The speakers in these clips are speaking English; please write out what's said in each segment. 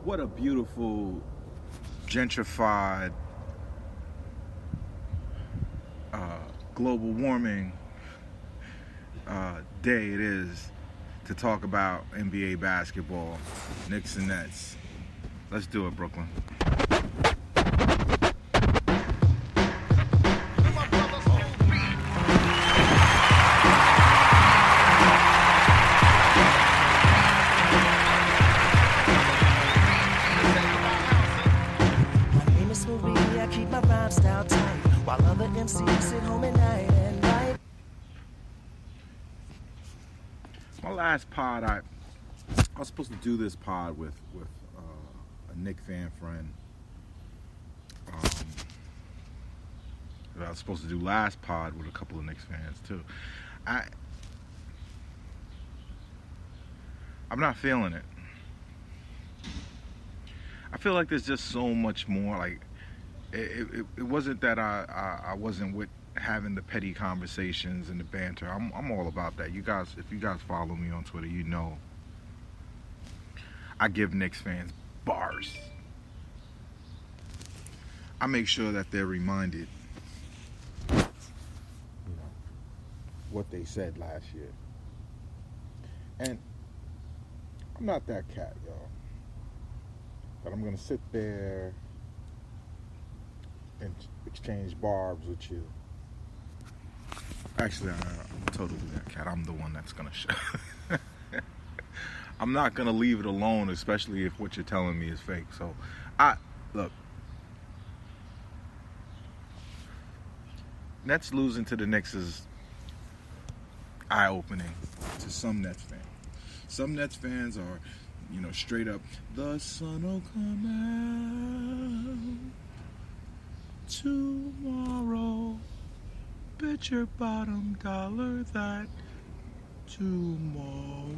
What a beautiful, gentrified, global warming day it is to talk about NBA basketball, Knicks and Nets. Let's do it, Brooklyn. My last pod, I was supposed to do this pod with a Knicks fan friend. I was supposed to do last pod with a couple of Knicks fans too. I'm not feeling it. I feel like there's just so much more. Like it wasn't that I wasn't with having the petty conversations and the banter. I'm all about that. You guys, if you guys follow me on Twitter, you know I give Knicks fans bars. I make sure that they're reminded, what they said last year. And I'm not that cat, y'all. But I'm gonna sit there and exchange barbs with you. Actually, I'm totally that cat. I'm the one that's gonna show. I'm not gonna leave it alone, especially if what you're telling me is fake. So, look. Nets losing to the Knicks is eye-opening to some Nets fans. Some Nets fans are, straight up, the sun will come out tomorrow. Bet your bottom dollar that tomorrow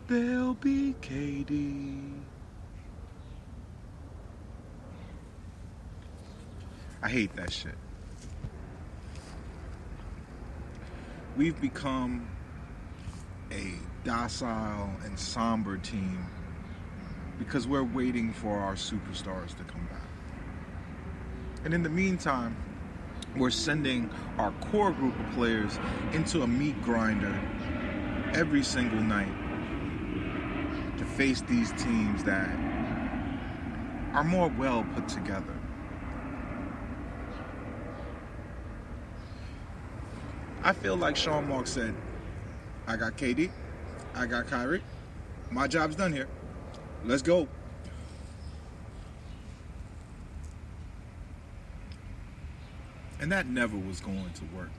there'll be KD. I hate that shit. We've become a docile and somber team because we're waiting for our superstars to come back. And in the meantime, we're sending our core group of players into a meat grinder every single night to face these teams that are more well put together. I feel like Sean Marks said, I got KD, I got Kyrie, my job's done here. Let's go. And that never was going to work.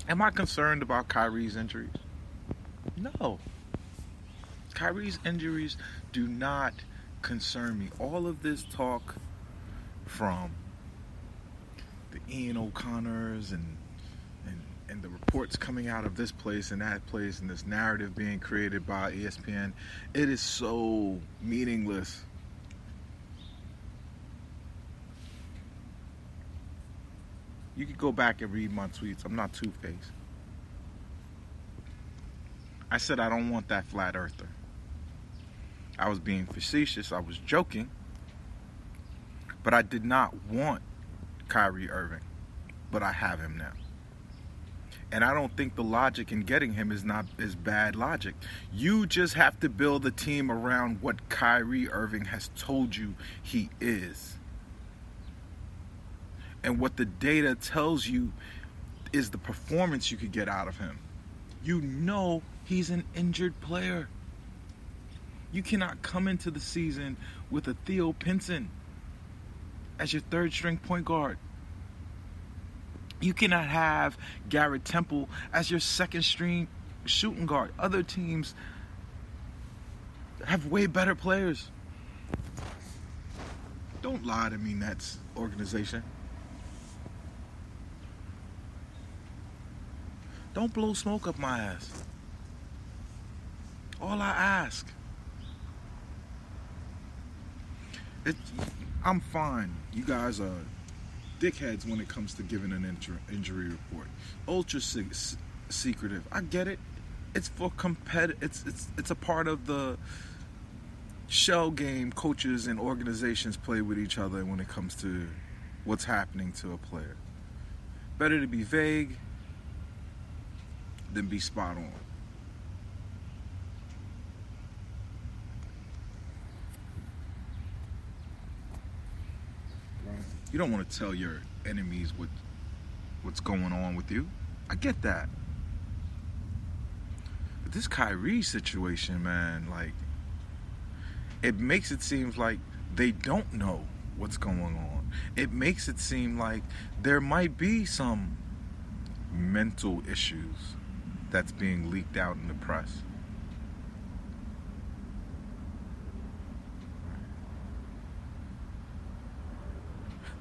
Am I concerned about Kyrie's injuries? No. Kyrie's injuries do not concern me. All of this talk from the Ian O'Connors and the reports coming out of this place and that place and this narrative being created by ESPN, it is so meaningless. You could go back and read my tweets. I'm not two-faced. I said I don't want that flat earther. I was being facetious. I was joking. But I did not want Kyrie Irving. But I have him now. And I don't think the logic in getting him is bad logic. You just have to build a team around what Kyrie Irving has told you he is. And what the data tells you is the performance you could get out of him. You know he's an injured player. You cannot come into the season with a Theo Pinson as your third string point guard. You cannot have Garrett Temple as your second string shooting guard. Other teams have way better players. Don't lie to me, Nets organization. Don't blow smoke up my ass. All I ask. I'm fine. You guys are dickheads when it comes to giving an injury report. Ultra secretive. I get it. It's for it's a part of the shell game coaches and organizations play with each other when it comes to what's happening to a player. Better to be vague than be spot on. You don't want to tell your enemies what's going on with you. I get that. But this Kyrie situation, man, like, it makes it seem like they don't know what's going on. It makes it seem like there might be some mental issues that's being leaked out in the press.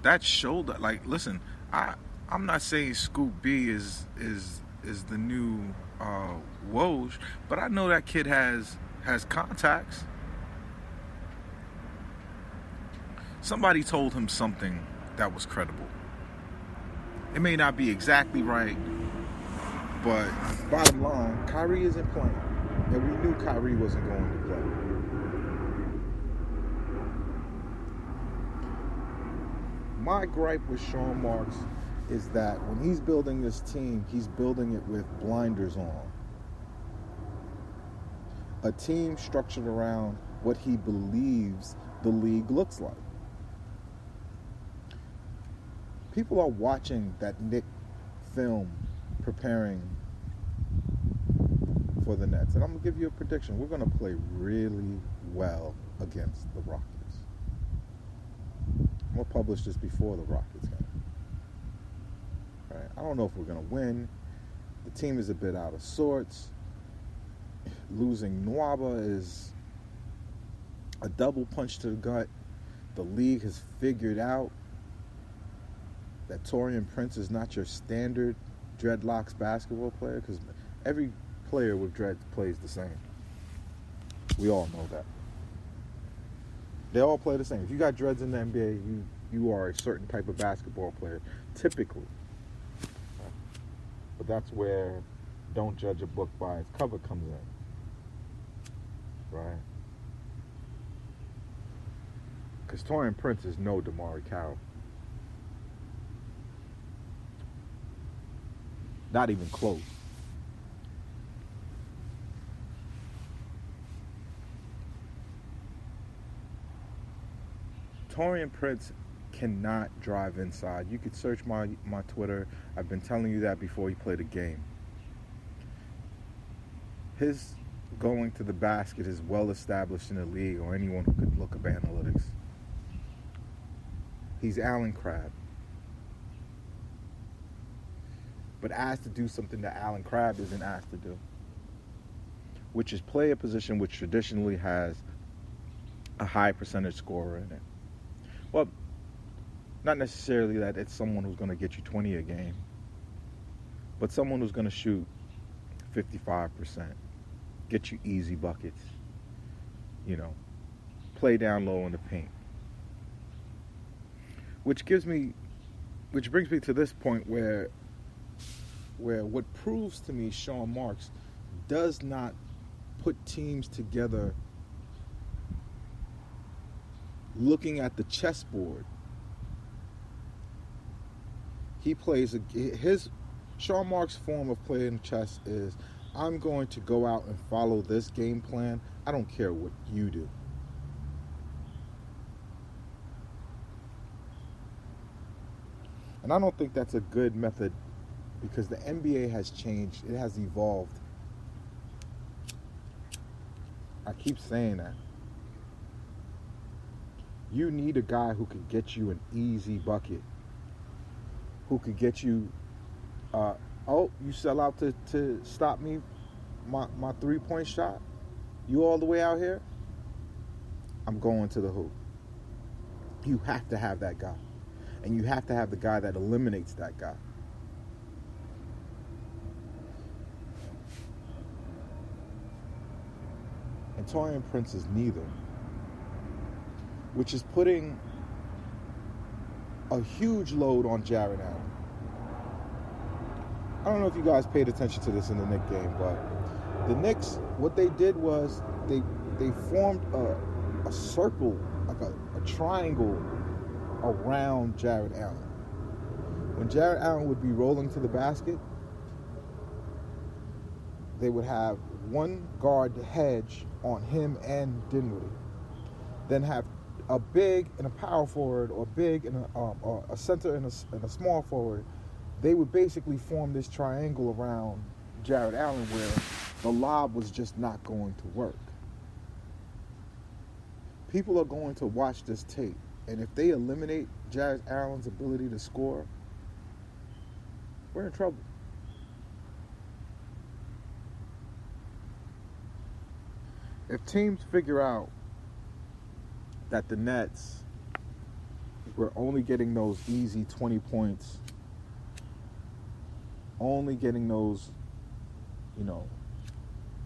That shoulder, like, listen, I'm not saying Scoop B is the new Woj, but I know that kid has contacts. Somebody told him something that was credible. It may not be exactly right, but bottom line, Kyrie isn't playing, and we knew Kyrie wasn't going to play. My gripe with Sean Marks is that when he's building this team, he's building it with blinders on. A team structured around what he believes the league looks like. People are watching that Knicks film preparing for the Nets. And I'm going to give you a prediction. We're going to play really well against the Rockets. I'm going to publish this before the Rockets game. Right? I don't know if we're going to win. The team is a bit out of sorts. Losing Nwaba is a double punch to the gut. The league has figured out that Taurean Prince is not your standard dreadlocks basketball player, because every player with dreads plays the same. We all know that. They all play the same. If you got dreads in the NBA, you are a certain type of basketball player, typically. But that's where don't judge a book by its cover comes in. Right? Because Taurean Prince is no DeMar Carroll. Not even close. Taurean Prince cannot drive inside. You could search my Twitter. I've been telling you that before he played a game. His going to the basket is well established in the league, or anyone who could look up analytics. He's Allen Crabbe. But asked to do something that Allen Crabbe isn't asked to do, which is play a position which traditionally has a high percentage scorer in it. Well, not necessarily that it's someone who's going to get you 20 a game, but someone who's going to shoot 55%, get you easy buckets, play down low in the paint. Which brings me to this point where what proves to me Sean Marks does not put teams together looking at the chessboard. He plays Sean Marks' form of playing chess is, I'm going to go out and follow this game plan. I don't care what you do. And I don't think that's a good method, because the NBA has changed. It has evolved. I keep saying that. You need a guy who could get you an easy bucket. Who could get you, you sell out to stop me, my three-point shot? You all the way out here? I'm going to the hoop. You have to have that guy. And you have to have the guy that eliminates that guy. And Taurean Prince is neither. Which is putting a huge load on Jared Allen. I don't know if you guys paid attention to this in the Knicks game, but the Knicks, what they did was they formed a circle, like a triangle around Jared Allen. When Jared Allen would be rolling to the basket, they would have one guard to hedge on him and Dinwiddie. Then have a big and a power forward, or big and a center and a small forward. They would basically form this triangle around Jared Allen where the lob was just not going to work. People are going to watch this tape, and if they eliminate Jared Allen's ability to score, we're in trouble. If teams figure out that the Nets were only getting those easy 20 points, only getting those,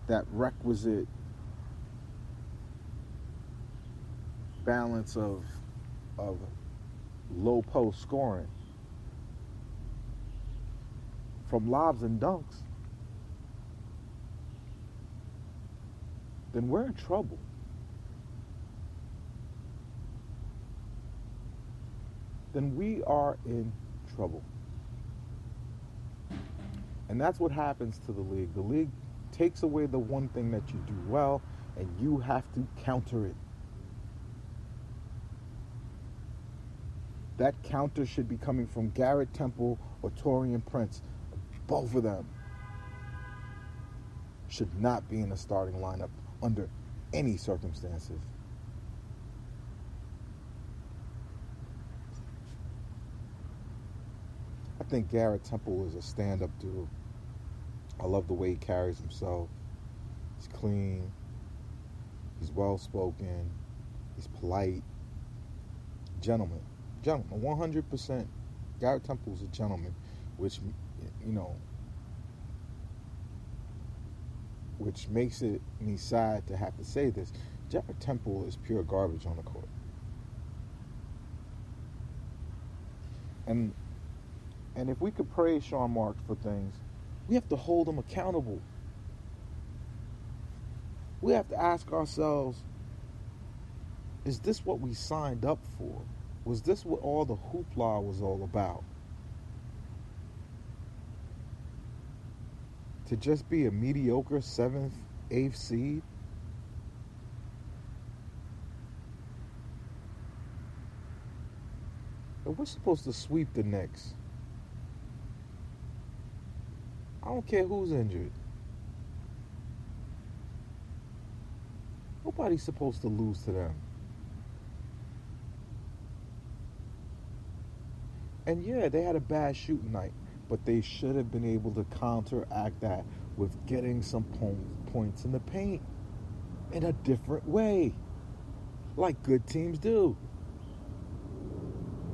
that requisite balance of low post scoring from lobs and dunks, then we're in trouble. Then we are in trouble. And that's what happens to the league. The league takes away the one thing that you do well, and you have to counter it. That counter should be coming from Garrett Temple or Taurean Prince. Both of them should not be in the starting lineup under any circumstances. I think Garrett Temple is a stand-up dude. I love the way he carries himself. He's clean. He's well-spoken. He's polite. Gentleman. 100%. Garrett Temple is a gentleman, which makes it me sad to have to say this. Garrett Temple is pure garbage on the court. And if we could praise Sean Marks for things, we have to hold him accountable. We have to ask ourselves, is this what we signed up for? Was this what all the hoopla was all about? To just be a mediocre 7th, 8th seed? And we're supposed to sweep the Knicks. I don't care who's injured. Nobody's supposed to lose to them. And yeah, they had a bad shooting night, but they should have been able to counteract that with getting some points in the paint in a different way, like good teams do.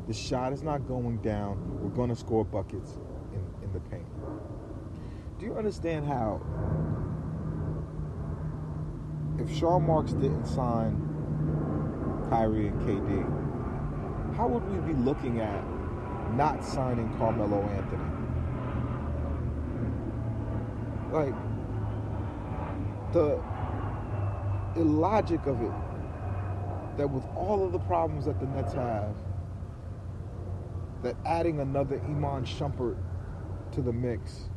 The shot is not going down. We're going to score buckets in the paint. Do you understand how, if Sean Marks didn't sign Kyrie and KD, how would we be looking at not signing Carmelo Anthony? Like, the illogic of it, that with all of the problems that the Nets have, that adding another Iman Shumpert to the mix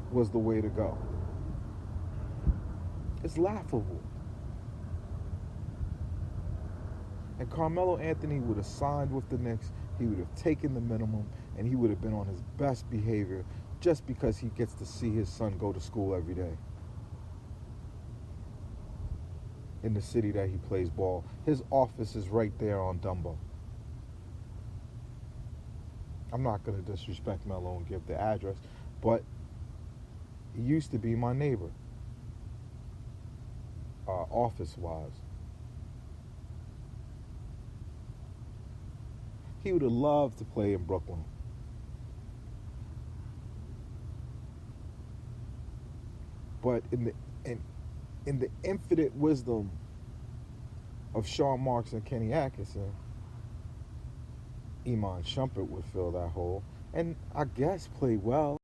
was the way to go. It's laughable. And Carmelo Anthony would have signed with the Knicks. He would have taken the minimum, and he would have been on his best behavior just because he gets to see his son go to school every day in the city that he plays ball. His office is right there on Dumbo. I'm not going to disrespect Melo and give the address, but he used to be my neighbor, office-wise. He would have loved to play in Brooklyn. But in the infinite wisdom of Sean Marks and Kenny Atkinson, Iman Shumpert would fill that hole and I guess play well.